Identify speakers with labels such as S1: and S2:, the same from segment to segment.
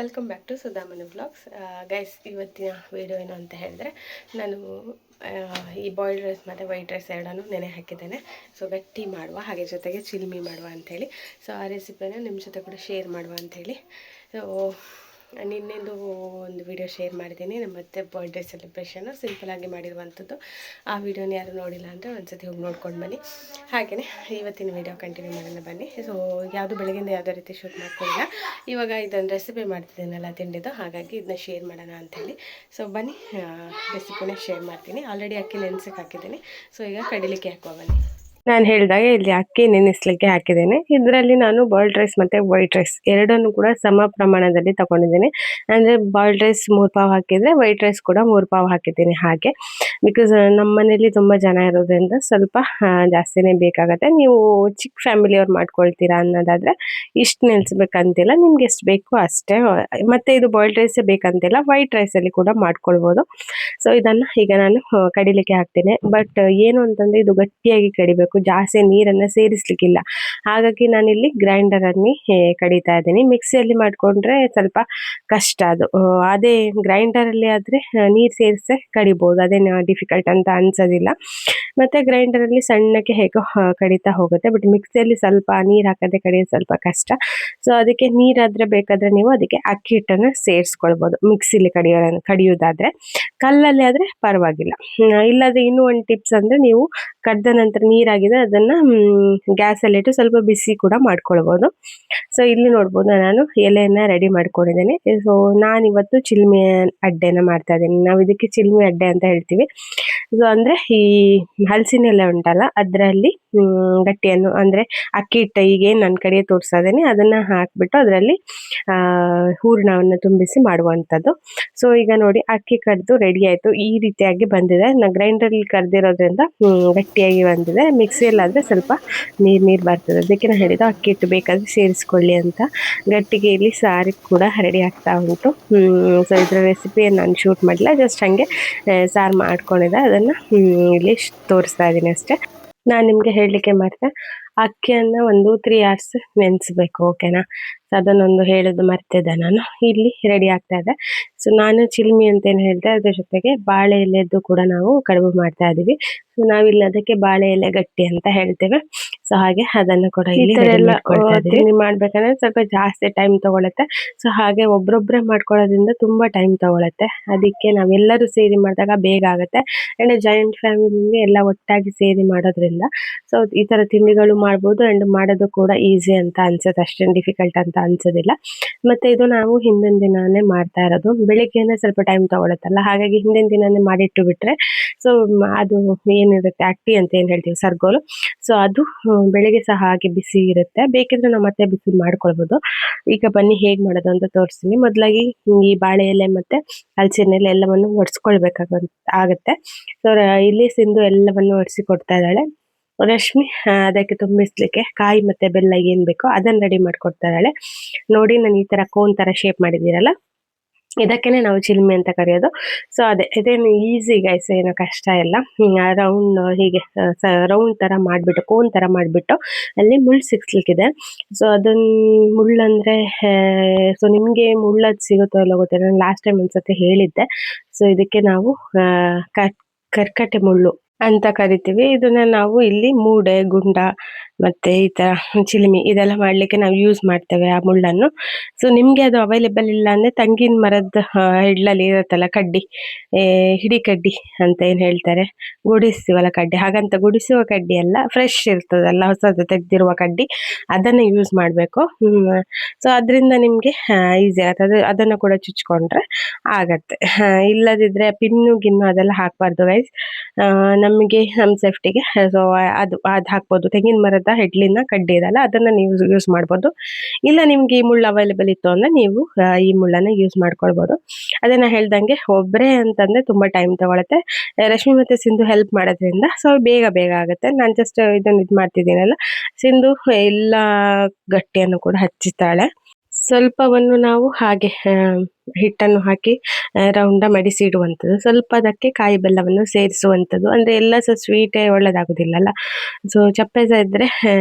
S1: Welcome back to Sudhamani vlogs. Guys, ಇವತ್ತಿನ video ಏನು ಅಂತ ಹೇಳಿದ್ರೆ, ನಾನು ಈ ಬಾಯ್ಲ್ಡ್ ರೈಸ್ ಮತ್ತು ವೈಟ್ ರೈಸ್ ಎರಡನ್ನೂ ನೆನೆ ಹಾಕಿದ್ದೇನೆ. ಸೊ ಗಟ್ಟಿ ಮಾಡುವ, ಹಾಗೆ ಜೊತೆಗೆ ಚಿಲ್ಮಿ ಮಾಡುವ ಅಂಥೇಳಿ. ಸೊ ಆ ರೆಸಿಪಿನ ನಿಮ್ಮ ಜೊತೆ ಕೂಡ ಶೇರ್ ಮಾಡುವ ಅಂಥೇಳಿ. ಸೊ ನಿನ್ನೆಂದು ಒಂದು ವಿಡಿಯೋ ಶೇರ್ ಮಾಡಿದ್ದೀನಿ, ನಮ್ಮ ಮತ್ತೆ ಬರ್ಡೇ ಸೆಲೆಬ್ರೇಷನ್ನು ಸಿಂಪಲಾಗಿ ಮಾಡಿರುವಂಥದ್ದು. ಆ ವಿಡಿಯೋನ ಯಾರು ನೋಡಿಲ್ಲ ಅಂದರೆ ಒಂದ್ಸತಿ ಹೋಗಿ ನೋಡ್ಕೊಂಡು ಬನ್ನಿ. ಹಾಗೆಯೇ ಇವತ್ತಿನ ವಿಡಿಯೋ ಕಂಟಿನ್ಯೂ ಮಾಡೋಣ ಬನ್ನಿ. ಸೊ ಯಾವುದು ಬೆಳಗ್ಗೆಯಿಂದ ಯಾವುದೇ ರೀತಿ ಶೂಟ್ ಮಾಡ್ಕೊಂಡಿಲ್ಲ, ಇವಾಗ ಇದನ್ನು ರೆಸಿಪಿ ಮಾಡ್ತಿದ್ದೀನಲ್ಲ ತಿಂಡಿದ್ದು, ಹಾಗಾಗಿ ಇದನ್ನ ಶೇರ್ ಮಾಡೋಣ ಅಂಥೇಳಿ. ಸೊ ಬನ್ನಿ, ರೆಸಿಪಿನ ಶೇರ್ ಮಾಡ್ತೀನಿ. ಆಲ್ರೆಡಿ ಅಕ್ಕಿ ನೆನೆಸಕ್ಕೆ ಹಾಕಿದ್ದೀನಿ. ಸೊ ಈಗ ಕಡಿಲಿಕ್ಕೆ ಹಾಕುವ ಬನ್ನಿ. ನಾನು ಹೇಳಿದಾಗ ಇಲ್ಲಿ ಅಕ್ಕಿ ನೆನೆಸ್ಲಿಕ್ಕೆ ಹಾಕಿದ್ದೇನೆ. ಇದರಲ್ಲಿ ನಾನು ಬಾಯ್ಲ್ಡ್ ರೈಸ್ ಮತ್ತು ವೈಟ್ ರೈಸ್ ಎರಡನ್ನೂ ಕೂಡ ಸಮ ಪ್ರಮಾಣದಲ್ಲಿ ತಗೊಂಡಿದ್ದೀನಿ. ಅಂದರೆ ಬಾಯ್ಲ್ಡ್ ರೈಸ್ 3 ಪಾವ್ ಹಾಕಿದರೆ ವೈಟ್ ರೈಸ್ ಕೂಡ 3 ಪಾವ್ ಹಾಕಿದ್ದೀನಿ. ಹಾಗೆ ಬಿಕಾಸ್ ನಮ್ಮ ಮನೇಲಿ ತುಂಬ ಜನ ಇರೋದ್ರಿಂದ ಸ್ವಲ್ಪ ಜಾಸ್ತಿನೇ ಬೇಕಾಗತ್ತೆ. ನೀವು ಚಿಕ್ಕ ಫ್ಯಾಮಿಲಿಯವ್ರು ಮಾಡ್ಕೊಳ್ತೀರಾ ಅನ್ನೋದಾದರೆ ಇಷ್ಟು ನೆನೆಸ್ಬೇಕಂತಿಲ್ಲ, ನಿಮ್ಗೆ ಎಷ್ಟು ಬೇಕು ಅಷ್ಟೇ. ಮತ್ತು ಇದು ಬಾಯ್ಲ್ಡ್ ರೈಸೇ ಬೇಕಂತಿಲ್ಲ, ವೈಟ್ ರೈಸಲ್ಲಿ ಕೂಡ ಮಾಡ್ಕೊಳ್ಬೋದು. ಸೊ ಇದನ್ನು ಈಗ ನಾನು ಕಡಿಲಿಕ್ಕೆ ಹಾಕ್ತೀನಿ. ಬಟ್ ಏನು ಅಂತಂದರೆ ಇದು ಗಟ್ಟಿಯಾಗಿ ಕಡಿಬೇಕು, ಜಾಸ್ತಿ ನೀರನ್ನು ಸೇರಿಸ್ಲಿಕ್ಕಿಲ್ಲ. ಹಾಗಾಗಿ ನಾನಿಲ್ಲಿ ಗ್ರೈಂಡರಲ್ಲಿ ಕಡಿತಾ ಇದ್ದೀನಿ. ಮಿಕ್ಸಿಯಲ್ಲಿ ಮಾಡಿಕೊಂಡ್ರೆ ಸ್ವಲ್ಪ ಕಷ್ಟ ಅದು. ಅದೇ ಗ್ರೈಂಡರಲ್ಲಿ ಆದರೆ ನೀರು ಸೇರಿಸೇ ಕಡಿಬೋದು, ಅದೇನು ಡಿಫಿಕಲ್ಟ್ ಅಂತ ಅನ್ಸೋದಿಲ್ಲ. ಮತ್ತು ಗ್ರೈಂಡರಲ್ಲಿ ಸಣ್ಣಕ್ಕೆ ಹೇಗೋ ಕಡಿತಾ ಹೋಗುತ್ತೆ. ಬಟ್ ಮಿಕ್ಸಿಯಲ್ಲಿ ಸ್ವಲ್ಪ ನೀರು ಹಾಕದೆ ಕಡಿಯೋದು ಸ್ವಲ್ಪ ಕಷ್ಟ. ಸೊ ಅದಕ್ಕೆ ನೀರಾದರೆ ಬೇಕಾದರೆ ನೀವು ಅದಕ್ಕೆ ಅಕ್ಕಿ ಹಿಟ್ಟನ್ನು ಸೇರಿಸ್ಕೊಳ್ಬೋದು. ಮಿಕ್ಸಿಲಿ ಕಡಿಯೋದಾದರೆ, ಕಲ್ಲಲ್ಲಿ ಆದರೆ ಪರವಾಗಿಲ್ಲ. ಇಲ್ಲಾಂದರೆ ಇನ್ನೂ ಒಂದು ಟಿಪ್ಸ್ ಅಂದರೆ, ನೀವು ಕಡ್ದ ನಂತರ ನೀರಾಗಿದೆ ಅದನ್ನು ಗ್ಯಾಸಲ್ಲಿಟ್ಟು ಸ್ವಲ್ಪ ಬಿಸಿ ಕೂಡ ಮಾಡ್ಕೊಳ್ಬೋದು. ಸೊ ಇಲ್ಲಿ ನೋಡ್ಬೋದು, ನಾನು ಎಲೆಯನ್ನು ರೆಡಿ ಮಾಡ್ಕೊಂಡಿದ್ದೀನಿ. ಸೊ ನಾನಿವತ್ತು ಚಿಲ್ಮೆ ಅಡ್ಡೆನ ಮಾಡ್ತಾ ಇದ್ದೀನಿ. ನಾವು ಇದಕ್ಕೆ ಚಿಲ್ಮೆ ಅಡ್ಡೆ ಅಂತ ಹೇಳ್ತೀವಿ. ಸೊ ಅಂದರೆ ಈ ಹಲಸಿನ ಎಲೆ ಉಂಟಲ್ಲ, ಅದರಲ್ಲಿ ಗಟ್ಟಿಯನ್ನು ಅಂದರೆ ಅಕ್ಕಿ ಹಿಟ್ಟು ಈಗೇನು ನನ್ನ ಕಡೆ ತೋರಿಸ್ತಾ ಇದ್ದೀನಿ ಅದನ್ನು ಹಾಕಿಬಿಟ್ಟು ಅದರಲ್ಲಿ ಹೂರಣವನ್ನು ತುಂಬಿಸಿ ಮಾಡುವಂಥದ್ದು. ಸೊ ಈಗ ನೋಡಿ, ಅಕ್ಕಿ ಕಡ್ದು ರೆಡಿ ಆಯಿತು. ಈ ರೀತಿಯಾಗಿ ಬಂದಿದೆ. ನಾನು ಗ್ರೈಂಡರಲ್ಲಿ ಕಡ್ದಿರೋದ್ರಿಂದ ಗಟ್ಟಿಯಾಗಿ ಬಂದಿದೆ. ಮಿಕ್ಸಿಯಲ್ಲಾದರೆ ಸ್ವಲ್ಪ ನೀರು ಬರ್ತದೆ. ಅದಕ್ಕೆ ನಾನು ಹೇಳಿದ್ದು ಅಕ್ಕಿ ಹಿಟ್ಟು ಬೇಕಾದರೆ ಸೇರಿಸ್ಕೊಳ್ಳಿ ಅಂತ. ಗಟ್ಟಿಗೆ ಇಲ್ಲಿ ಸಾರಿ ಕೂಡ ರೆಡಿ ಆಗ್ತಾ ಉಂಟು. ಸೊ ಇದರ ರೆಸಿಪಿಯನ್ನು ನಾನು ಶೂಟ್ ಮಾಡಿಲ್ಲ, ಜಸ್ಟ್ ಹಾಗೆ ಸಾರು ಮಾಡ್ಕೊಂಡಿದ್ದೆ, ಅದನ್ನು ಇಲ್ಲಿ ತೋರಿಸ್ತಾ ಇದ್ದೀನಿ ಅಷ್ಟೇ. ನಾನು ನಿಮಗೆ ಹೇಳಲಿಕ್ಕೆ ಮರೆತೆ, ಅಕ್ಕಿಯನ್ನು ಒಂದು 3 hours ನೆನೆಸ್ಬೇಕು, ಓಕೆನಾ? ಸೊ ಅದನ್ನೊಂದು ಹೇಳೋದು ಮರ್ತಿದ್ದೆ ನಾನು. ಇಲ್ಲಿ ರೆಡಿ ಆಗ್ತಾ ಇದೆ. ಸೊ ನಾನು ಚಿಲ್ಮಿ ಅಂತೇನು ಹೇಳಿದೆ, ಅದ್ರ ಜೊತೆಗೆ ಬಾಳೆ ಎಲೆದು ಕೂಡ ನಾವು ಕಡುಬು ಮಾಡ್ತಾ ಇದ್ದೀವಿ. ಸೊ ನಾವಿಲ್ಲಿ ಅದಕ್ಕೆ ಬಾಳೆ ಎಲೆ ಗಟ್ಟಿ ಅಂತ ಹೇಳ್ತೇವೆ. ಸೊ ಹಾಗೆ ಅದನ್ನು ಕೂಡ ಇಲ್ಲಿ ತಿಂಡಿ ಮಾಡ್ಬೇಕಂದ್ರೆ ಸ್ವಲ್ಪ ಜಾಸ್ತಿ ಟೈಮ್ ತಗೊಳುತ್ತೆ. ಸೊ ಹಾಗೆ ಒಬ್ರೊಬ್ಬರೇ ಮಾಡ್ಕೊಳ್ಳೋದ್ರಿಂದ ತುಂಬ ಟೈಮ್ ತಗೊಳುತ್ತೆ. ಅದಕ್ಕೆ ನಾವೆಲ್ಲರೂ ಸೇರಿ ಮಾಡಿದಾಗ ಬೇಗ ಆಗುತ್ತೆ. ಆ್ಯಂಡ್ ಜಾಯಿಂಟ್ ಫ್ಯಾಮಿಲಿ ಎಲ್ಲ ಒಟ್ಟಾಗಿ ಸೇರಿ ಮಾಡೋದ್ರಿಂದ ಸೊ ಈ ಥರ ತಿಂಡಿಗಳು ಮಾಡ್ಬೋದು. ಆ್ಯಂಡ್ ಮಾಡೋದು ಕೂಡ ಈಸಿ ಅಂತ ಅನ್ಸುತ್ತೆ, ಅಷ್ಟೇನು ಡಿಫಿಕಲ್ಟ್ ಅಂತ ಅನ್ಸೋದಿಲ್ಲ. ಮತ್ತು ಇದು ನಾವು ಹಿಂದಿನ ದಿನನೇ ಮಾಡ್ತಾ ಇರೋದು. ಬೆಳಿಗ್ಗೆನೇ ಸ್ವಲ್ಪ ಟೈಮ್ ತಗೊಳುತ್ತಲ್ಲ, ಹಾಗಾಗಿ ಹಿಂದಿನ ದಿನನೇ ಮಾಡಿಟ್ಟು ಬಿಟ್ರೆ ಸೊ ಅದು ಏನಿರುತ್ತೆ ಅಕ್ಕಿ ಅಂತ ಏನು ಹೇಳ್ತೀವಿ, ಸರ್ಗೋಲು, ಸೊ ಅದು ಬೆಳಿಗ್ಗೆ ಸಹ ಹಾಗೆ ಬಿಸಿ ಇರುತ್ತೆ. ಬೇಕಿದ್ರೆ ನಾವು ಮತ್ತೆ ಬಿಸಿ ಮಾಡ್ಕೊಳ್ಬೋದು. ಈಗ ಬನ್ನಿ ಹೇಗೆ ಮಾಡೋದು ಅಂತ ತೋರಿಸ್ತೀನಿ. ಮೊದಲಾಗಿ ಈ ಬಾಳೆ ಎಲೆ ಮತ್ತು ಹಲಸಿನ ಎಲೆ ಎಲ್ಲವನ್ನು ಆಗುತ್ತೆ. ಸೊ ಇಲ್ಲಿ ಸಿಂಧು ಎಲ್ಲವನ್ನು ಒಡಿಸಿ ಕೊಡ್ತಾ ಇದ್ದಾಳೆ. ರಶ್ಮಿ ಅದಕ್ಕೆ ತುಂಬಿಸ್ಲಿಕ್ಕೆ ಕಾಯಿ ಮತ್ತು ಬೆಲ್ಲ ಏನು ಬೇಕೋ ಅದನ್ನು ರೆಡಿ ಮಾಡಿಕೊಡ್ತಾ ಇದ್ದಾಳೆ. ನೋಡಿ, ನಾನು ಈ ಥರ ಕೋನ್ ಥರ ಶೇಪ್ ಮಾಡಿದ್ದೀರಲ್ಲ, ಇದಕ್ಕೇ ನಾವು ಚಿಲ್ಮೆ ಅಂತ ಕರೆಯೋದು. ಸೊ ಇದೇನು ಈಸಿ ಗೈಸ್, ಏನೋ ಕಷ್ಟ ಇಲ್ಲ. ರೌಂಡ್ ಹೀಗೆ ರೌಂಡ್ ಥರ ಮಾಡಿಬಿಟ್ಟು, ಕೋನ್ ಥರ ಮಾಡಿಬಿಟ್ಟು ಅಲ್ಲಿ ಮುಳ್ಳು ಸಿಕ್ಸ್ಲಿಕ್ಕಿದೆ. ಸೊ ಅದನ್ನು ಮುಳ್ಳಂದರೆ ಸೊ ನಿಮಗೆ ಮುಳ್ಳದು ಸಿಗುತ್ತೋ ಇಲ್ಲೋ ಗೊತ್ತಿಲ್ಲ, ನಾನು ಲಾಸ್ಟ್ ಟೈಮ್ ಒಂದ್ಸತಿ ಹೇಳಿದ್ದೆ. ಸೊ ಇದಕ್ಕೆ ನಾವು ಕರ್ಕಟೆ ಮುಳ್ಳು ಅಂತ ಕರಿತೀವಿ. ಇದನ್ನ ನಾವು ಇಲ್ಲಿ ಮೂಡೆ, ಗುಂಡ ಮತ್ತು ಈ ಥರ ಚಿಲಿಮಿ ಇದೆಲ್ಲ ಮಾಡಲಿಕ್ಕೆ ನಾವು ಯೂಸ್ ಮಾಡ್ತೇವೆ ಆ ಮುಳ್ಳನ್ನು. ಸೊ ನಿಮಗೆ ಅದು ಅವೈಲೇಬಲ್ ಇಲ್ಲ ಅಂದರೆ ತಂಗಿನ ಮರದ ಹಿಡ್ಲಲ್ಲಿ ಇರುತ್ತಲ್ಲ ಕಡ್ಡಿ, ಹಿಡಿ ಕಡ್ಡಿ ಅಂತ ಏನು ಹೇಳ್ತಾರೆ, ಗುಡಿಸ್ತೀವಲ್ಲ ಕಡ್ಡಿ, ಹಾಗಂತ ಗುಡಿಸುವ ಕಡ್ಡಿ ಅಲ್ಲ, ಫ್ರೆಶ್ ಇರ್ತದಲ್ಲ ಹೊಸದು ತೆಗೆದಿರುವ ಕಡ್ಡಿ, ಅದನ್ನು ಯೂಸ್ ಮಾಡಬೇಕು. ಸೊ ಅದರಿಂದ ನಿಮಗೆ ಈಸಿ ಆಗ್ತದೆ. ಅದನ್ನು ಕೂಡ ಚುಚ್ಕೊಂಡ್ರೆ ಆಗತ್ತೆ. ಇಲ್ಲದಿದ್ದರೆ ಪಿನ್ನು ಗಿನ್ನು ಅದೆಲ್ಲ ಹಾಕಬಾರ್ದು ಗೈಸ್, ನಮಗೆ ನಮ್ಮ ಸೇಫ್ಟಿಗೆ. ಸೊ ಅದು ಹಾಕ್ಬೋದು. ತೆಂಗಿನ ಮರದ ಹೆಡ್ಲಿನ ಕಡ್ಡಿ ಇದಲ್ಲ, ಅದನ್ನು ನೀವು ಯೂಸ್ ಮಾಡ್ಬೋದು. ಇಲ್ಲ ನಿಮ್ಗೆ ಈ ಮುಳ್ಳು ಅವೈಲೇಬಲ್ ಇತ್ತು ಅಂದರೆ ನೀವು ಈ ಮುಳ್ಳನ್ನು ಯೂಸ್ ಮಾಡ್ಕೊಳ್ಬೋದು. ಅದನ್ನು ಹೇಳ್ದಂಗೆ ಒಬ್ಬರೇ ಅಂತಂದರೆ ತುಂಬ ಟೈಮ್ ತಗೊಳುತ್ತೆ. ರಶ್ಮಿ ಮತ್ತು ಸಿಂಧು ಹೆಲ್ಪ್ ಮಾಡೋದ್ರಿಂದ ಸೊ ಬೇಗ ಆಗುತ್ತೆ. ನಾನು ಜಸ್ಟ್ ಇದನ್ನು ಇದು ಮಾಡ್ತಿದ್ದೀನಲ್ಲ, ಸಿಂಧು ಎಲ್ಲ ಗಟ್ಟಿಯನ್ನು ಕೂಡ ಹಚ್ಚುತ್ತಾಳೆ. ಸ್ವಲ್ಪವನ್ನು ನಾವು ಹಾಗೆ ಹಿಟ್ಟನ್ನು ಹಾಕಿ ರೌಂಡ ಮಡಿಸಿ ಇಡುವಂಥದ್ದು. ಸ್ವಲ್ಪ ಅದಕ್ಕೆ ಕಾಯಿ ಬೆಲ್ಲವನ್ನು ಸೇರಿಸುವಂಥದ್ದು. ಅಂದರೆ ಎಲ್ಲ ಸಹ ಸ್ವೀಟೇ ಒಳ್ಳೆಯದಾಗೋದಿಲ್ಲಲ್ಲ. ಸೊ ಚಪ್ಪೆ ಸಹ ಇದ್ದರೆ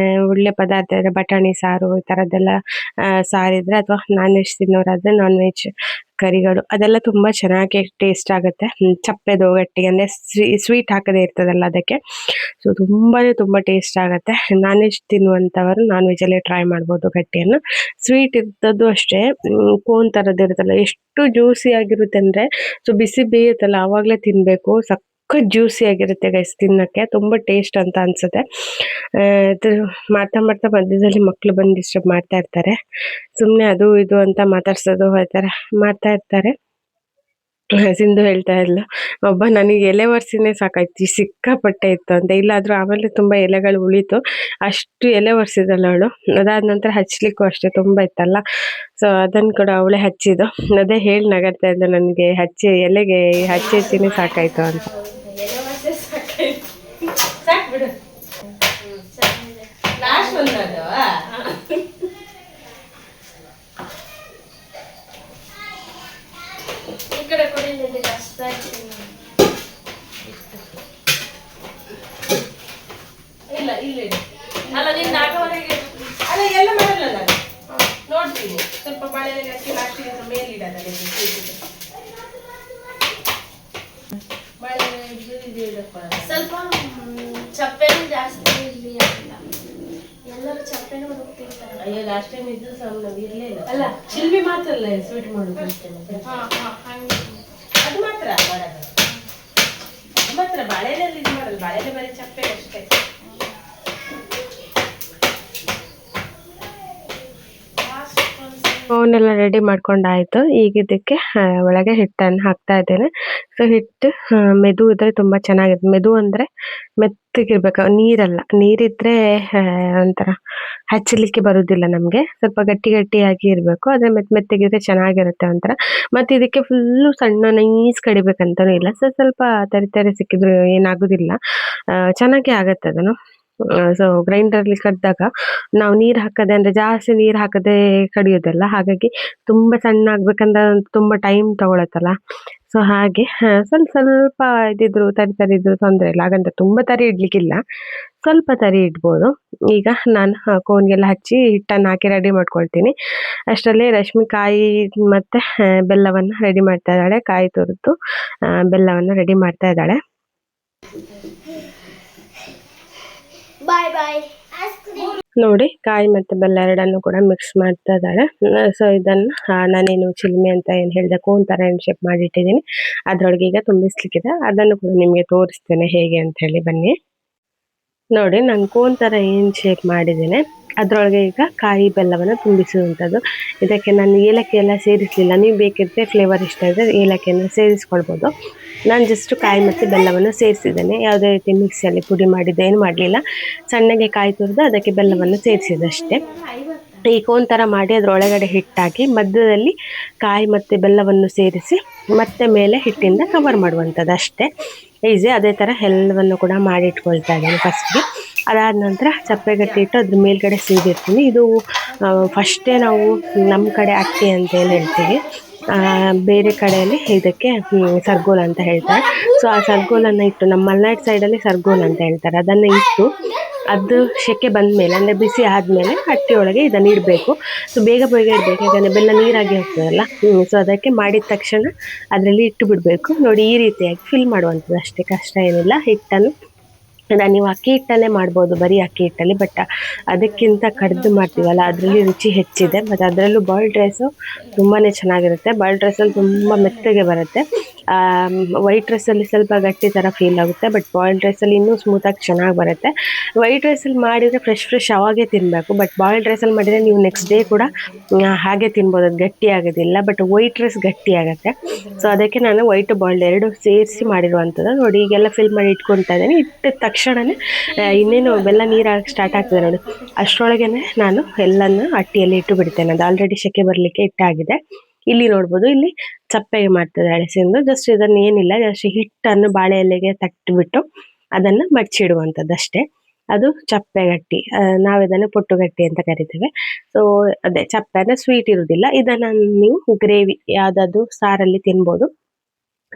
S1: ಒಳ್ಳೆ ಪದಾರ್ಥ ಇದ್ದರೆ ಬಟಾಣಿ ಸಾರು ಈ ಥರದ್ದೆಲ್ಲ ಸಾರಿದ್ರೆ ಅಥವಾ ನಾನ್ ವೆಜ್ ತಿನ್ನೋರಾದರೆ ನಾನ್ ವೆಜ್ ಕರಿಗಳು ಅದೆಲ್ಲ ತುಂಬ ಚೆನ್ನಾಗಿ ಟೇಸ್ಟ್ ಆಗುತ್ತೆ. ಚಪ್ಪೆದು ಗಟ್ಟಿಗೆ ಅಂದರೆ ಸ್ವೀಟ್ ಹಾಕದೇ ಇರ್ತದಲ್ಲ ಅದಕ್ಕೆ. ಸೊ ತುಂಬ ಟೇಸ್ಟ್ ಆಗುತ್ತೆ. ನಾನ್ ವೆಜ್ ತಿನ್ನುವಂಥವರು ನಾನ್ ವೆಜ್ಜಲ್ಲೇ ಟ್ರೈ ಮಾಡ್ಬೋದು ಗಟ್ಟಿಯನ್ನು. ಸ್ವೀಟ್ ಇದ್ದದ್ದು ಅಷ್ಟೇ ಕೋನ್ ಥರದ್ದು ಇರುತ್ತಲ್ಲ ಎಷ್ಟು ಜ್ಯೂಸಿ ಆಗಿರುತ್ತೆ ಅಂದರೆ, ಸೊ ಬಿಸಿ ಬೇಯುತ್ತಲ್ಲ ಆವಾಗಲೇ ತಿನ್ನಬೇಕು. ಜ್ಯೂಸಿ ಆಗಿರುತ್ತೆ ಗೈಸ್, ತಿನ್ನಕ್ಕೆ ತುಂಬ ಟೇಸ್ಟ್ ಅಂತ ಅನ್ಸುತ್ತೆ. ಇದು ಮಾಡ್ತಾ ಮಧ್ಯದಲ್ಲಿ ಮಕ್ಕಳು ಬಂದು ಡಿಸ್ಟರ್ಬ್ ಮಾಡ್ತಾ ಇರ್ತಾರೆ. ಸುಮ್ಮನೆ ಅದು ಇದು ಅಂತ ಮಾತಾಡ್ಸೋದು ಆ ಥರ ಮಾಡ್ತಾ ಇರ್ತಾರೆ. ಸಿಂಧು ಹೇಳ್ತಾ ಇದ್ಲು, ಒಬ್ಬ ನನಗೆ ಎಲೆ ಒರ್ಸಿನೇ ಸಾಕಾಯ್ತು ಸಿಕ್ಕಾಪಟ್ಟೆ ಇತ್ತು ಅಂತ. ಇಲ್ಲಾದರೂ ಆಮೇಲೆ ತುಂಬ ಎಲೆಗಳು ಉಳಿತು, ಅಷ್ಟು ಎಲೆ ಒರೆಸಿದಳು ಅವಳು. ಅದಾದ ನಂತರ ಹಚ್ಚಲಿಕ್ಕೂ ಅಷ್ಟೇ ತುಂಬ ಇತ್ತಲ್ಲ, ಸೊ ಅದನ್ನು ಕೂಡ ಅವಳೇ ಹಚ್ಚಿದ್ದು. ಅದೇ ಹೇಳಿ ನಗಾಡ್ತಾ ಇದ್ಲು, ನನಗೆ ಎಲೆಗೆ ಹಚ್ಚಿನೇ ಸಾಕಾಯ್ತು ಅಂತ.
S2: ಇಲ್ಲ ಇಲ್ಲ ಅಲ್ಲ ನೀನು ನಾಲ್ಕವರೆಗೆ ಅಲ್ಲ ಎಲ್ಲ ಮಾಡಲ್ಲ ನಾನು ನೋಡ್ತೀನಿ. ಸ್ವಲ್ಪ ಬಾಳೆಲೆ ಅಕ್ಕಿ ಲಾಸ್ಟಿಗೆ ಮೇಲಿಡೋದಲ್ಲ ಬಾಳೆಲೆ ಹಿಡಿದು ಸ್ವಲ್ಪ ಚಪ್ಪೆನೂ ಜಾಸ್ತಿ ಇಲ್ಲಿ ಎಲ್ಲರೂ ಚಪ್ಪೆನೂ ಹುಡುಕ್ತಿರ್ತಾರೆ. ಅಯ್ಯೋ ಲಾಸ್ಟ್ ಟೈಮ್ ಇದ್ದು ನಾವು ಇರಲಿಲ್ಲ ಅಲ್ಲ, ಶಿಲ್ಬಿ ಮಾತ್ರ ಅಲ್ಲ ಸ್ವೀಟ್ ಮಾಡೋದು ಅಷ್ಟೇ. ಅದು ಮಾತ್ರ ಮಾಡೋದು, ಅದು ಮಾತ್ರ ಬಾಳೆಲೆಯಲ್ಲಿ ಇದು ಮಾಡೋದು. ಬಾಳೆಲೆ ಬರೀ ಚಪ್ಪೆ ಅಷ್ಟೇ.
S1: ಅವನ್ನೆಲ್ಲ ರೆಡಿ ಮಾಡ್ಕೊಂಡಾಯ್ತು. ಈಗ ಇದಕ್ಕೆ ಒಳಗೆ ಹಿಟ್ಟನ್ನು ಹಾಕ್ತಾ ಇದ್ದೇನೆ. ಸೊ ಹಿಟ್ಟು ಮೆದು ಇದ್ರೆ ತುಂಬ ಚೆನ್ನಾಗಿರುತ್ತೆ. ಮೆದು ಅಂದರೆ ಮೆತ್ತಗಿರ್ಬೇಕು, ನೀರಲ್ಲ. ನೀರಿದ್ರೆ ಒಂಥರ ಹಚ್ಚಲಿಕ್ಕೆ ಬರುವುದಿಲ್ಲ ನಮಗೆ. ಸ್ವಲ್ಪ ಗಟ್ಟಿಯಾಗಿ ಇರಬೇಕು, ಆದರೆ ಮೆತ್ತಗಿದ್ರೆ ಚೆನ್ನಾಗಿರುತ್ತೆ ಒಂಥರ. ಮತ್ತು ಇದಕ್ಕೆ ಫುಲ್ಲು ಸಣ್ಣ ನೈಸ್ ಕಡಿಬೇಕಂತನೂ ಇಲ್ಲ. ಸೊ ಸ್ವಲ್ಪ ತರಿ ಸಿಕ್ಕಿದ್ರು ಏನಾಗೋದಿಲ್ಲ, ಚೆನ್ನಾಗೇ ಆಗುತ್ತೆ ಅದನ್ನು. ಸೊ ಗ್ರೈಂಡರ್ಲಿ ಕಡ್ದಾಗ ನಾವು ನೀರು ಹಾಕದೆ, ಅಂದರೆ ಜಾಸ್ತಿ ನೀರು ಹಾಕದೆ ಕಡಿಯೋದಲ್ಲ, ಹಾಗಾಗಿ ತುಂಬ ಸಣ್ಣ ಆಗ್ಬೇಕಂದ್ರೆ ತುಂಬ ಟೈಮ್ ತಗೊಳತ್ತಲ್ಲ. ಸೊ ಹಾಗೆ ಸ್ವಲ್ಪ ಇದಿದ್ರು ತರಿ ಇದ್ರು ತೊಂದರೆ ಇಲ್ಲ. ಹಾಗಂತ ತುಂಬ ತರಿ ಇಡ್ಲಿಕ್ಕಿಲ್ಲ, ಸ್ವಲ್ಪ ತರಿ ಇಡ್ಬೋದು. ಈಗ ನಾನು ಕೋನ್ಗೆಲ್ಲ ಹಚ್ಚಿ ಹಿಟ್ಟನ್ನು ಹಾಕಿ ರೆಡಿ ಮಾಡ್ಕೊಳ್ತೀನಿ. ಅಷ್ಟರಲ್ಲಿ ರಶ್ಮಿ ಕಾಯಿ ಮತ್ತು ಬೆಲ್ಲವನ್ನು ರೆಡಿ ಮಾಡ್ತಾ ಇದ್ದಾಳೆ. ಕಾಯಿ ತುರಿದು ಬೆಲ್ಲವನ್ನು ರೆಡಿ ಮಾಡ್ತಾ ಇದ್ದಾಳೆ. ನೋಡಿ, ಕಾಯಿ ಮತ್ತು ಬೆಲ್ಲ ಎರಡನ್ನು ಕೂಡ ಮಿಕ್ಸ್ ಮಾಡ್ತಾ ಇದ್ದಾಳೆ. ಸೊ ಇದನ್ನು ನಾನೇನು ಚಿಲ್ಮೆ ಅಂತ ಏನು ಹೇಳಿದೆ, ಕೋನ್ ಥರ ಏನು ಶೇಪ್ ಮಾಡಿಟ್ಟಿದ್ದೀನಿ. ಅದರೊಳಗೆ ಈಗ ತುಂಬಿಸ್ಲಿಕ್ಕಿದೆ, ಅದನ್ನು ಕೂಡ ನಿಮಗೆ ತೋರಿಸ್ತೇನೆ ಹೇಗೆ ಅಂತ ಹೇಳಿ. ಬನ್ನಿ ನೋಡಿ, ನಾನು ಕೋನ್ ಥರ ಏನು ಶೇಪ್ ಮಾಡಿದ್ದೇನೆ ಅದರೊಳಗೆ ಈಗ ಕಾಯಿ ಬೆಲ್ಲವನ್ನು ತುಂಬಿಸುವಂಥದ್ದು. ಇದಕ್ಕೆ ನಾನು ಏಲಕ್ಕಿ ಎಲ್ಲ ಸೇರಿಸಲಿಲ್ಲ. ನೀವು ಬೇಕಿದ್ದರೆ ಫ್ಲೇವರ್ ಇಷ್ಟ ಇದ್ದರೆ ಏಲಕ್ಕಿಯನ್ನು ಸೇರಿಸ್ಕೊಳ್ಬೋದು. ನಾನು ಜಸ್ಟ್ ಕಾಯಿ ಮತ್ತು ಬೆಲ್ಲವನ್ನು ಸೇರಿಸಿದ್ದೇನೆ. ಯಾವುದೇ ರೀತಿ ಮಿಕ್ಸಿಯಲ್ಲಿ ಪುಡಿ ಮಾಡಿದ್ದೆ ಏನು ಮಾಡಲಿಲ್ಲ. ಸಣ್ಣಗೆ ಕಾಯಿ ತುರಿದು ಅದಕ್ಕೆ ಬೆಲ್ಲವನ್ನು ಸೇರಿಸಿದಷ್ಟೇ. ಈ ಕೋನ್ ಥರ ಮಾಡಿ ಅದರೊಳಗಡೆ ಹಿಟ್ಟಾಕಿ ಮಧ್ಯದಲ್ಲಿ ಕಾಯಿ ಮತ್ತು ಬೆಲ್ಲವನ್ನು ಸೇರಿಸಿ ಮತ್ತೆ ಮೇಲೆ ಹಿಟ್ಟಿಂದ ಕವರ್ ಮಾಡುವಂಥದ್ದು ಅಷ್ಟೇ. ಈಸಿ. ಅದೇ ಥರ ಎಲ್ಲವನ್ನು ಕೂಡ ಮಾಡಿ ಇಟ್ಕೊಳ್ತಾ ಇದ್ದೀನಿ ಫಸ್ಟ್ಗೆ. ಅದಾದ ನಂತರ ಚಪ್ಪೆಗಟ್ಟಿ ಇಟ್ಟು ಅದ್ರ ಮೇಲ್ಗಡೆ ಸೀದಿರ್ತೀನಿ. ಇದು ಫಸ್ಟೇ ನಾವು ನಮ್ಮ ಕಡೆ ಅಕ್ಕಿ ಅಂತ ಏನು ಹೇಳ್ತೀವಿ, ಬೇರೆ ಕಡೆಯಲ್ಲಿ ಇದಕ್ಕೆ ಸರ್ಗೋಲ್ ಅಂತ ಹೇಳ್ತಾರೆ. ಸೊ ಆ ಸರ್ಗೋಲನ್ನು ಇಟ್ಟು, ನಮ್ಮ ಮಲೆನಾಡು ಸೈಡಲ್ಲಿ ಸರ್ಗೋಲ್ ಅಂತ ಹೇಳ್ತಾರೆ, ಅದನ್ನು ಇಟ್ಟು ಅದು ಸೆಕೆ ಬಂದ ಮೇಲೆ, ಅಂದರೆ ಬಿಸಿ ಆದಮೇಲೆ ಒಳಗೆ ಇದನ್ನು ಇಡಬೇಕು. ಸೊ ಬೇಗ ಇಡಬೇಕು, ಯಾಕಂದರೆ ಬೆಲ್ಲ ನೀರಾಗಿ ಹೋಗ್ತದಲ್ಲ. ಸೊ ಅದಕ್ಕೆ ಮಾಡಿದ ತಕ್ಷಣ ಅದರಲ್ಲಿ ಇಟ್ಟು ಬಿಡಬೇಕು. ನೋಡಿ, ಈ ರೀತಿಯಾಗಿ ಫಿಲ್ ಮಾಡುವಂಥದ್ದು ಅಷ್ಟೇ, ಕಷ್ಟ ಏನಿಲ್ಲ. ಹಿಟ್ಟನ್ನು ನೀವು ಅಕ್ಕಿ ಹಿಟ್ಟಲ್ಲೇ ಮಾಡ್ಬೋದು, ಬರೀ ಅಕ್ಕಿ ಹಿಟ್ಟಲ್ಲಿ. ಬಟ್ ಅದಕ್ಕಿಂತ ಕಡ್ದು ಮಾಡ್ತೀವಲ್ಲ ಅದರಲ್ಲಿ ರುಚಿ ಹೆಚ್ಚಿದೆ. ಮತ್ತು ಅದರಲ್ಲೂ ಬಾಯ್ಲ್ಡ್ ರೈಸು ತುಂಬಾ ಚೆನ್ನಾಗಿರುತ್ತೆ. ಬಾಯ್ಲ್ಡ್ ರೈಸಲ್ಲಿ ತುಂಬ ಮೆತ್ತಗೆ ಬರುತ್ತೆ. ವೈಟ್ ರೈಸಲ್ಲಿ ಸ್ವಲ್ಪ ಗಟ್ಟಿ ಥರ ಫೀಲ್ ಆಗುತ್ತೆ, ಬಟ್ ಬಾಯ್ಲ್ಡ್ ರೈಸಲ್ಲಿ ಇನ್ನೂ ಸ್ಮೂತಾಗಿ ಚೆನ್ನಾಗಿ ಬರುತ್ತೆ. ವೈಟ್ ರೈಸಲ್ಲಿ ಮಾಡಿದರೆ ಫ್ರೆಶ್ ಅವಾಗೇ ತಿನ್ನಬೇಕು. ಬಟ್ ಬಾಯ್ಲ್ಡ್ ರೈಸಲ್ಲಿ ಮಾಡಿದರೆ ನೀವು ನೆಕ್ಸ್ಟ್ ಡೇ ಕೂಡ ಹಾಗೆ ತಿನ್ಬೋದು, ಅದು ಗಟ್ಟಿ ಆಗೋದಿಲ್ಲ. ಬಟ್ ವೈಟ್ ರೈಸ್ ಗಟ್ಟಿ ಆಗುತ್ತೆ. ಸೊ ಅದಕ್ಕೆ ನಾನು ವೈಟ್ ಬಾಯ್ಲ್ಡ್ ಎರಡು ಸೇರಿಸಿ ಮಾಡಿರುವಂಥದ್ದು. ನೋಡಿ, ಈಗೆಲ್ಲ ಫಿಲ್ ಮಾಡಿ ಇಟ್ಕೊಳ್ತಾ ಇದ್ದೀನಿ. ಇಟ್ಟಿದ ತಕ್ಷಣವೇ ಇನ್ನೇನು ಬೆಲ್ಲ ನೀರಾಗಿ ಸ್ಟಾರ್ಟ್ ಆಗ್ತದೆ ನೋಡಿ, ಅಷ್ಟರೊಳಗೆ ನಾನು ಎಲ್ಲನೂ ಅಟ್ಟಿಯಲ್ಲಿ ಇಟ್ಟು ಬಿಡ್ತೇನೆ. ಅದು ಆಲ್ರೆಡಿ ಸೆಕೆ ಬರಲಿಕ್ಕೆ ಇಟ್ಟಾಗಿದೆ. ಇಲ್ಲಿ ನೋಡ್ಬೋದು, ಇಲ್ಲಿ ಚಪ್ಪೆಗೆ ಮಾಡ್ತದೆ ಅಳಸೆಂದು. ಜಸ್ಟ್ ಇದನ್ನು ಏನಿಲ್ಲ, ಜಸ್ಟ್ ಹಿಟ್ಟನ್ನು ಬಾಳೆ ಎಲೆಗೆ ತಟ್ಟಿಬಿಟ್ಟು ಅದನ್ನು ಮಡ್ಚಿಡುವಂಥದ್ದು ಅಷ್ಟೇ. ಅದು ಚಪ್ಪೆಗಟ್ಟಿ, ನಾವಿದನ್ನು ಪುಟ್ಟುಗಟ್ಟಿ ಅಂತ ಕರಿತೇವೆ. ಸೊ ಅದೇ ಚಪ್ಪೆ ಅಂದರೆ ಸ್ವೀಟ್ ಇರುವುದಿಲ್ಲ. ಇದನ್ನು ನೀವು ಗ್ರೇವಿ ಯಾವುದಾದ್ರು ಸಾರಲ್ಲಿ ತಿನ್ಬೋದು.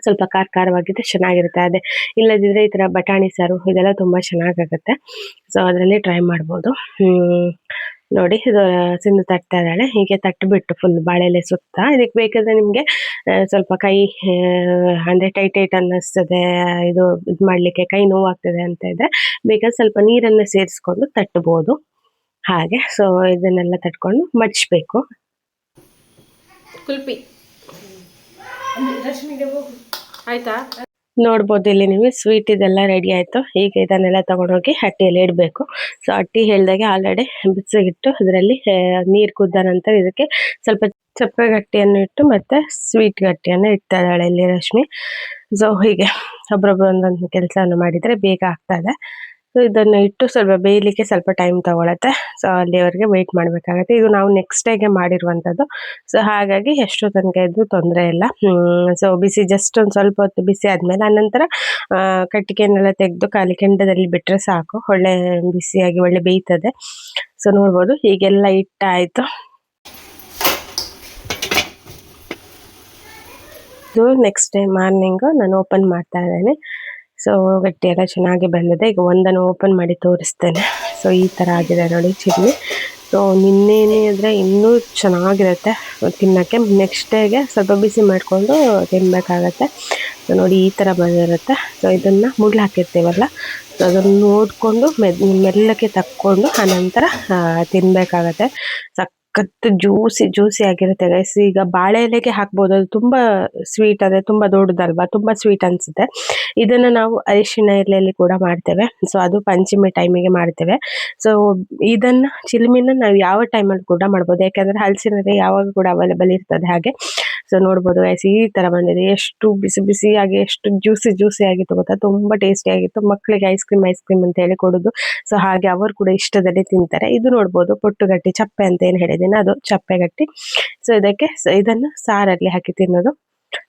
S1: ಸ್ವಲ್ಪ ಖಾರ ಖಾರವಾಗಿದ್ರೆ ಚೆನ್ನಾಗಿರುತ್ತೆ. ಅದೇ ಇಲ್ಲದಿದ್ದರೆ ಈ ಥರ ಬಟಾಣಿ ಸಾರು ಇದೆಲ್ಲ ತುಂಬ ಚೆನ್ನಾಗಾಗುತ್ತೆ. ಸೊ ಅದರಲ್ಲಿ ಟ್ರೈ ಮಾಡ್ಬೋದು. ನೋಡಿ ಇದು ಸಿಂಧು ತಟ್ತಾ ಇದ್ದಾಳೆ. ಹೀಗೆ ತಟ್ಟಿಬಿಟ್ಟು ಫುಲ್ ಬಾಳೆಲೆ ಸುತ್ತ ಇದಕ್ಕೆ ಬೇಕಾದರೆ ನಿಮಗೆ ಸ್ವಲ್ಪ ಕೈ ಅಂದರೆ ಟೈಟ್ ಅನ್ನಿಸ್ತದೆ, ಇದು ಮಾಡಲಿಕ್ಕೆ ಕೈ ನೋವಾಗ್ತದೆ ಅಂತ ಇದ್ದರೆ ಬೇಕಾದ್ರೆ ಸ್ವಲ್ಪ ನೀರನ್ನು ಸೇರಿಸ್ಕೊಂಡು ತಟ್ಟಬೋದು ಹಾಗೆ. ಸೊ ಇದನ್ನೆಲ್ಲ ತಟ್ಕೊಂಡು ಮಡಚಬೇಕು. ಕುಲ್ಪಿ ಆಯ್ತಾ? ನೋಡ್ಬೋದು ಇಲ್ಲಿ ನೀವು ಸ್ವೀಟ್ ಇದೆಲ್ಲ ರೆಡಿ ಆಯಿತು. ಈಗ ಇದನ್ನೆಲ್ಲ ತಗೊಂಡೋಗಿ ಹಟ್ಟಿಯಲ್ಲಿ ಇಡಬೇಕು. ಸೊ ಹಟ್ಟಿ ಹೇಳ್ದಾಗೆ ಆಲ್ರೆಡಿ ಬಿಸಿಗಿಟ್ಟು ಅದರಲ್ಲಿ ನೀರು ಕುದ್ದ ನಂತರ ಇದಕ್ಕೆ ಸ್ವಲ್ಪ ಚಪ್ಪೆ ಗಟ್ಟಿಯನ್ನು ಇಟ್ಟು ಮತ್ತು ಸ್ವೀಟ್ ಗಟ್ಟಿಯನ್ನು ಇಡ್ತಾ ಇದ್ದಾಳೆ ಇಲ್ಲಿ ರಶ್ಮಿ. ಸೊ ಹೀಗೆ ಒಬ್ರೊಬ್ರು ಒಂದೊಂದು ಕೆಲಸವನ್ನು ಮಾಡಿದರೆ ಬೇಗ ಆಗ್ತದೆ. ಸೊ ಇದನ್ನು ಇಟ್ಟು ಸ್ವಲ್ಪ ಬೇಯಲಿಕ್ಕೆ ಸ್ವಲ್ಪ ಟೈಮ್ ತಗೊಳತ್ತೆ. ಸೊ ಅಲ್ಲಿವರೆಗೆ ವೆಯ್ಟ್ ಮಾಡಬೇಕಾಗತ್ತೆ. ಇದು ನಾವು ನೆಕ್ಸ್ಟ್ ಡೇಗೆ ಮಾಡಿರುವಂಥದ್ದು. ಸೊ ಹಾಗಾಗಿ ಎಷ್ಟು ತನಕ ಇದ್ರೂ ತೊಂದರೆ ಇಲ್ಲ. ಸೊ ಬಿಸಿ ಜಸ್ಟ್ ಒಂದು ಸ್ವಲ್ಪ ಹೊತ್ತು ಬಿಸಿ ಆದಮೇಲೆ ಆನಂತರ ಕಟ್ಟಿಗೆನೆಲ್ಲ ತೆಗೆದು ಖಾಲಿ ಕೆಂಡದಲ್ಲಿ ಬಿಟ್ಟರೆ ಸಾಕು, ಒಳ್ಳೆ ಬಿಸಿಯಾಗಿ ಒಳ್ಳೆ ಬೇಯ್ತದೆ. ಸೊ ನೋಡ್ಬೋದು ಹೀಗೆಲ್ಲ ಇಟ್ಟಾಯಿತು. ಇದು ನೆಕ್ಸ್ಟ್ ಡೇ ಮಾರ್ನಿಂಗು ನಾನು ಓಪನ್ ಮಾಡ್ತಾ ಇದ್ದೇನೆ. ಸೊ ಗಟ್ಟಿ ಎಲ್ಲ ಚೆನ್ನಾಗಿ ಬಂದಿದೆ. ಈಗ ಒಂದನ್ನು ಓಪನ್ ಮಾಡಿ ತೋರಿಸ್ತೇನೆ. ಸೊ ಈ ಥರ ಆಗಿದೆ ನೋಡಿ ಚಿಲ್ಲಿ. ಸೊ ನಿನ್ನೆನೇ ಆದರೆ ಇನ್ನೂ ಚೆನ್ನಾಗಿರುತ್ತೆ ತಿನ್ನೋಕ್ಕೆ. ನೆಕ್ಸ್ಟ್ ಡೇಗೆ ಸ್ವಲ್ಪ ಬಿಸಿ ಮಾಡಿಕೊಂಡು ತಿನ್ನಬೇಕಾಗತ್ತೆ. ಸೊ ನೋಡಿ ಈ ಥರ ಬಂದಿರುತ್ತೆ. ಸೊ ಇದನ್ನು ಮುಳ್ಳು ಹಾಕಿರ್ತೀವಲ್ಲ, ಸೊ ಅದನ್ನು ನೋಡಿಕೊಂಡು ಮೆಲ್ಲಕ್ಕೆ ತಕ್ಕೊಂಡು ಆನಂತರ ತಿನ್ನಬೇಕಾಗತ್ತೆ. ಸಖತ್ತು ಜ್ಯೂಸಿ ಆಗಿರುತ್ತೆ ಗೈಸ್. ಈಗ ಬಾಳೆ ಎಲೆಗೆ ಹಾಕ್ಬೋದು, ಅದು ತುಂಬ ಸ್ವೀಟ್, ಅದೇ ತುಂಬ ದೊಡ್ಡದಲ್ವಾ, ತುಂಬ ಸ್ವೀಟ್ ಅನಿಸುತ್ತೆ. ಇದನ್ನು ನಾವು ಅರಿಶಿಣ ಎಲೆಯಲ್ಲಿ ಕೂಡ ಮಾಡ್ತೇವೆ. ಸೊ ಅದು ಪಂಚಮಿ ಟೈಮಿಗೆ ಮಾಡ್ತೇವೆ. ಸೊ ಇದನ್ನು ಚಿಲ್ಮಿನ ನಾವು ಯಾವ ಟೈಮಲ್ಲಿ ಕೂಡ ಮಾಡ್ಬೋದು, ಯಾಕೆಂದರೆ ಹಲಸಿನ ಎಲೆ ಯಾವಾಗ ಕೂಡ ಅವೈಲೇಬಲ್ ಇರ್ತದೆ ಹಾಗೆ. ಸೊ ನೋಡ್ಬೋದು ಗೈಸ್ ಈ ಥರ ಬಂದಿದೆ. ಎಷ್ಟು ಬಿಸಿ ಬಿಸಿಯಾಗಿ ಎಷ್ಟು ಜ್ಯೂಸಿ ಆಗಿತ್ತು ಗೊತ್ತಾ, ತುಂಬ ಟೇಸ್ಟಿಯಾಗಿತ್ತು. ಮಕ್ಕಳಿಗೆ ಐಸ್ ಕ್ರೀಮ್ ಅಂತ ಹೇಳಿ ಕೊಡೋದು. ಸೊ ಹಾಗೆ ಅವರು ಕೂಡ ಇಷ್ಟದಲ್ಲಿ ತಿಂತಾರೆ. ಇದು ನೋಡ್ಬೋದು ಪುಟ್ಟುಗಟ್ಟಿ ಚಪ್ಪೆ ಅಂತ ಏನು ಹೇಳಿದ್ದೀನಿ, ಅದು ಚಪ್ಪೆಗಟ್ಟಿ. ಸೊ ಇದನ್ನು ಸಾರಲ್ಲಿ ಹಾಕಿ ತಿನ್ನೋದು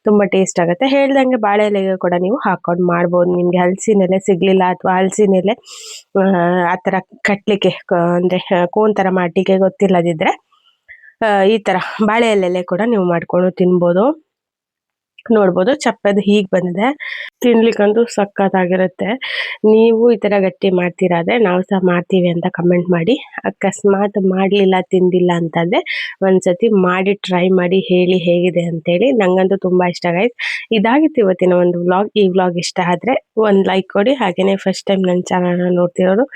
S1: ತುಂಬ ಟೇಸ್ಟ್ ಆಗುತ್ತೆ. ಹೇಳ್ದಂಗೆ ಬಾಳೆ ಎಲೆಗೆ ಕೂಡ ನೀವು ಹಾಕೊಂಡು ಮಾಡ್ಬೋದು. ನಿಮಗೆ ಹಲಸಿನ ಎಲೆ ಸಿಗಲಿಲ್ಲ ಅಥವಾ ಹಲಸಿನ ಎಲೆ ಆ ಥರ ಕಟ್ಟಲಿಕ್ಕೆ ಅಂದರೆ ಕೋನ್ ಥರ ಮಾಡಿಗೆ ಗೊತ್ತಿಲ್ಲದಿದ್ದರೆ ಈ ಥರ ಬಾಳೆ ಎಲೆ ಕೂಡ ನೀವು ಮಾಡ್ಕೊಂಡು ತಿನ್ಬೋದು. ನೋಡ್ಬೋದು ಚಪ್ಪೆದು ಹೀಗೆ ಬಂದಿದೆ. ತಿನ್ಲಿಕ್ಕಂತೂ ಸಖತ್ತಾಗಿರುತ್ತೆ. ನೀವು ಈ ಥರ ಗಟ್ಟಿ ಮಾಡ್ತೀರಾದರೆ ನಾವು ಸಹ ಮಾಡ್ತೀವಿ ಅಂತ ಕಮೆಂಟ್ ಮಾಡಿ. ಅಕಸ್ಮಾತ್ ಮಾಡಲಿಲ್ಲ ತಿಂದಿಲ್ಲ ಅಂತಂದರೆ ಒಂದ್ಸತಿ ಮಾಡಿ ಟ್ರೈ ಮಾಡಿ ಹೇಳಿ ಹೇಗಿದೆ ಅಂತೇಳಿ. ನನಗಂತೂ ತುಂಬ ಇಷ್ಟ ಗೈಸ್. ಇದಾಗಿತ್ತು ಇವತ್ತಿನ ಒಂದು ವ್ಲಾಗ್. ಈ ವ್ಲಾಗ್ ಇಷ್ಟ ಆದರೆ ಒಂದು ಲೈಕ್ ಕೊಡಿ. ಹಾಗೆಯೇ ಫಸ್ಟ್ ಟೈಮ್ ನನ್ನ ಚಾನಲ್ನ ನೋಡ್ತಿರೋರು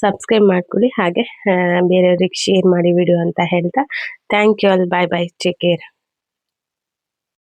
S1: ಸಬ್ಸ್ಕ್ರೈಬ್ ಮಾಡ್ಕೊಳ್ಳಿ. ಹಾಗೆ ಬೇರೆಯವ್ರಿಗೆ ಶೇರ್ ಮಾಡಿ ವಿಡಿಯೋ ಅಂತ ಹೇಳ್ತಾ thank you all. Bye take care.